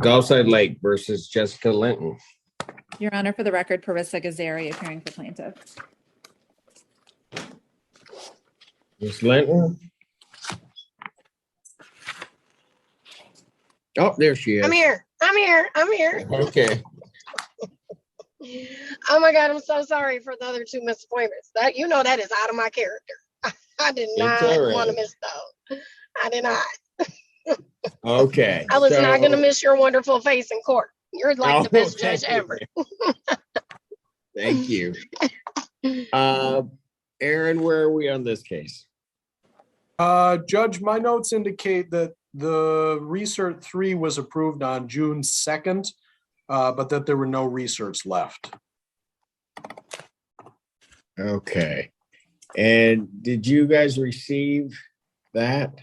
Gulfside Lake versus Jessica Linton. Your Honor, for the record, Parissa Gazari appearing for plaintiff. Miss Linton? Oh, there she is. I'm here. Okay. Oh my God, I'm so sorry for the other two misappointments. That that is out of my character. I did not want to miss those. I did not. Okay. I was not going to miss your wonderful face in court. You're like the best judge ever. Thank you. Aaron, where are we on this case? Judge, my notes indicate that the recert 3 was approved on June 2nd, but that there were no recerts left. Okay. And did you guys receive that?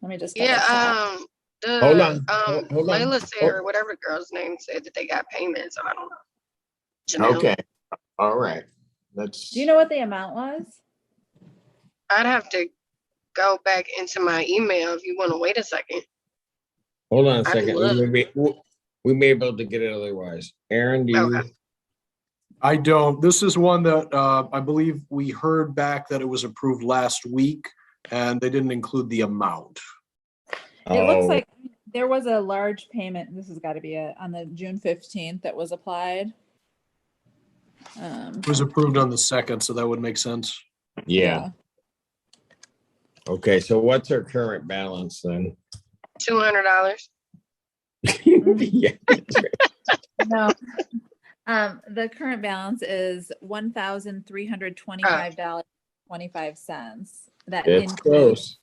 Let me just. Yeah. Hold on. Hold on. Layla said, or whatever the girl's name said that they got payments. So I don't know. Janelle. Okay. All right. Do you know what the amount was? I'd have to go back into my email if you want to wait a second. Hold on a second. We may be able to get it otherwise. Aaron, do you? Okay. I don't. This is one that I believe we heard back that it was approved last week, and they didn't include the amount. It looks like there was a large payment. This has got to be it on the June 15th that was applied. It was approved on the 2nd, so that would make sense. Yeah. Okay, so what's our current balance then? $200. Yeah. No. The current balance is $1,325.25. That's close.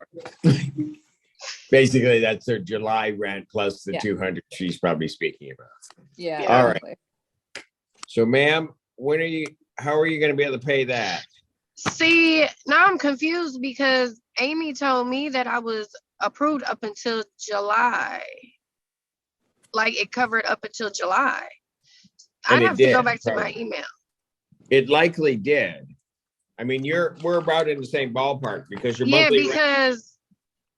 Basically, that's their July rent plus the 200 she's probably speaking about. Yeah. All right. So, ma'am, how are you going to be able to pay that? See, now I'm confused because Amy told me that I was approved up until July. Like it covered up until July. I'd have to go back to my email. It likely did. I mean, we're about in the same ballpark because your monthly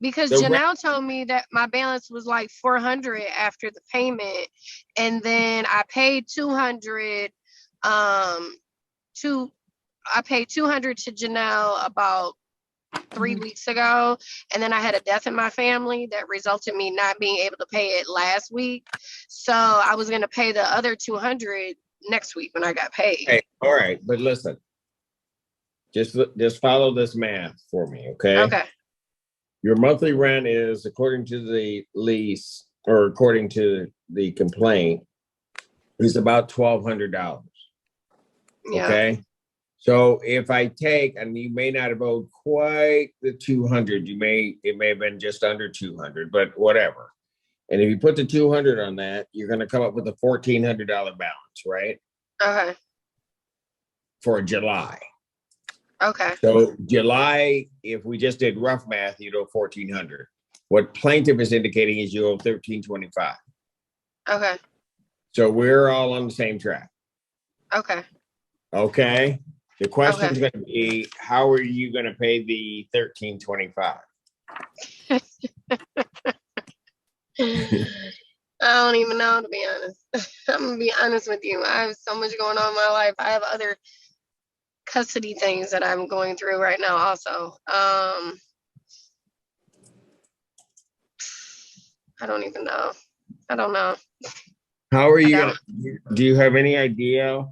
because Janelle told me that my balance was like $400 after the payment, and then I paid $200. I paid $200 to Janelle about 3 weeks ago, and then I had a death in my family that resulted in me not being able to pay it last week. So I was going to pay the other $200 next week when I got paid. Hey, all right, but listen, just follow this math for me, okay? Okay. Your monthly rent is, according to the lease or according to the complaint, is about $1,200. Yeah. Okay. So if I take, and you may not have owed quite the 200, it may have been just under 200, but whatever. And if you put the 200 on that, you're going to come up with a $1,400 balance, right? Okay. For July. Okay. So July, if we just did rough math, you'd owe $1,400. What plaintiff is indicating is you owe $1,325. Okay. So we're all on the same track. Okay. Okay. The question is going to be, how are you going to pay the $1,325? I don't even know, to be honest. I'm going to be honest with you. I have so much going on in my life. I have other custody things that I'm going through right now also. I don't even know. I don't know. How are you going to, do you have any idea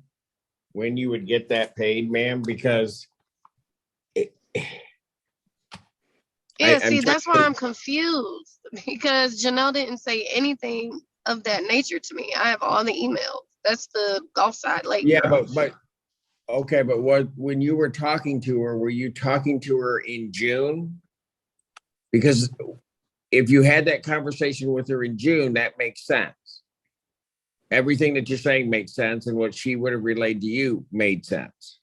when you would get that paid, ma'am? Because that's why I'm confused, because Janelle didn't say anything of that nature to me. I have all the emails. That's the Gulfside Lake. Yeah, but okay, but when you were talking to her, were you talking to her in June? Because if you had that conversation with her in June, that makes sense. Everything that you're saying makes sense, and what she would have relayed to you made sense.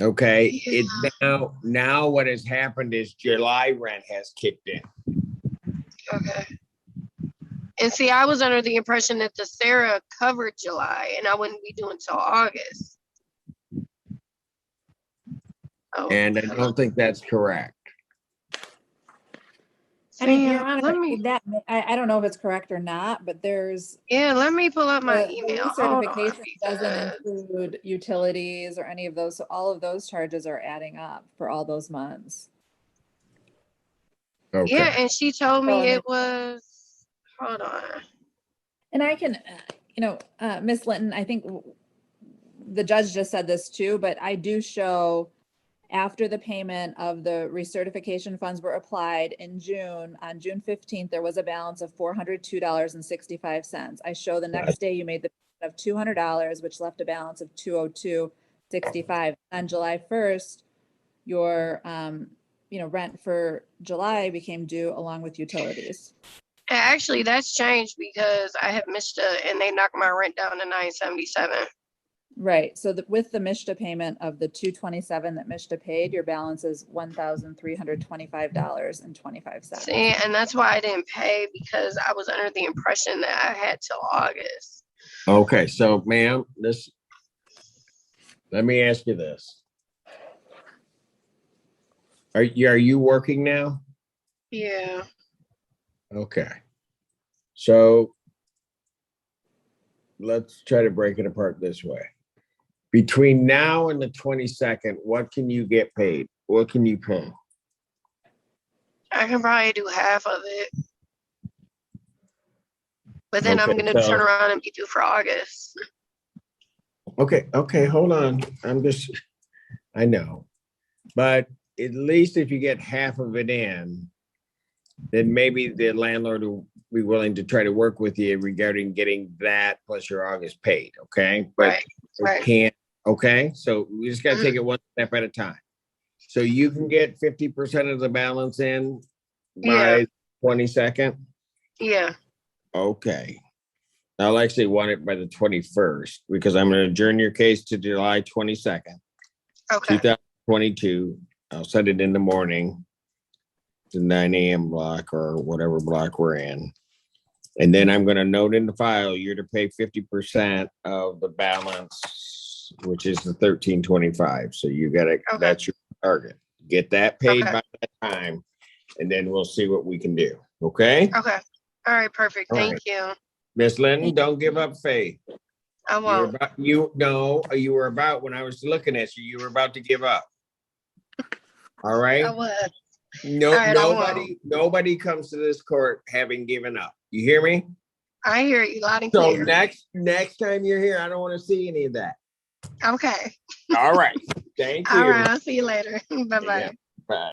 Okay. Yeah. It's now what has happened is July rent has kicked in. Okay. And see, I was under the impression that the Sarah covered July and I wouldn't be doing until August. And I don't think that's correct. I mean, Your Sam, Honor, let me, I don't know if it's correct or not, but there's yeah, let me pull up my the email. Hold on, recertification doesn't because include utilities or any of those. So all of those charges are adding up for all those months. yeah, Okay, and she told Oh, me and it was. Hold on. And I can, Miss Linton, I think the judge just said this too, but I do show after the payment of the recertification funds were applied in June, on June 15th, there was a balance of $402.65. I show the next day you made the payment of $200, which left a balance of $202.65. On July 1st, your, rent for July became due along with utilities. And actually, that's changed because I have missed it, and they knocked my rent down to $977. Right, so with the Mishta payment of the $227 that Mishta paid, your balance is $1,325.25. See, and that's why I didn't pay because I was under the impression that I had till August. okay, so ma'am, let me ask you this. Are you working now? Yeah. Okay. So let's try to break it apart this way. Between now and the 22nd, what can you get paid? What can you pay? I can probably do half of it. But then I'm Okay, going to so- turn around and be due for August. Okay, hold on. I know. But at least if you get half of it in, then maybe the landlord will be willing to try to work with you regarding getting that plus your August paid, okay? But Right, right. can't, okay? So we just gotta take it one step at a time. So you can get 50% of the balance in Yeah. by 22nd? Yeah. Okay. I'll actually want it by the 21st because I'm gonna adjourn your case to July 22nd, Okay. 2022. I'll set it in the morning. The 9 a.m. block or whatever block we're in. And then I'm gonna note in the file, you're to pay 50% of the balance, which is the 1325. So you gotta, Okay. that's your target. Get that paid Okay. by that time, and then we'll see what we can do. Okay? Okay. All right. Perfect. All Thank right. you. Miss Linton, don't give up faith. I won't. You were about, when I was looking at you, you were about to give up. All right? I was. No, All right, I won't. nobody comes to this court having given up. You hear me? I hear you loud and So clear. next time you're here, I don't want to see any of that. Okay. All right. Thank you. All right. I'll see you later. Bye-bye. Yeah. Bye.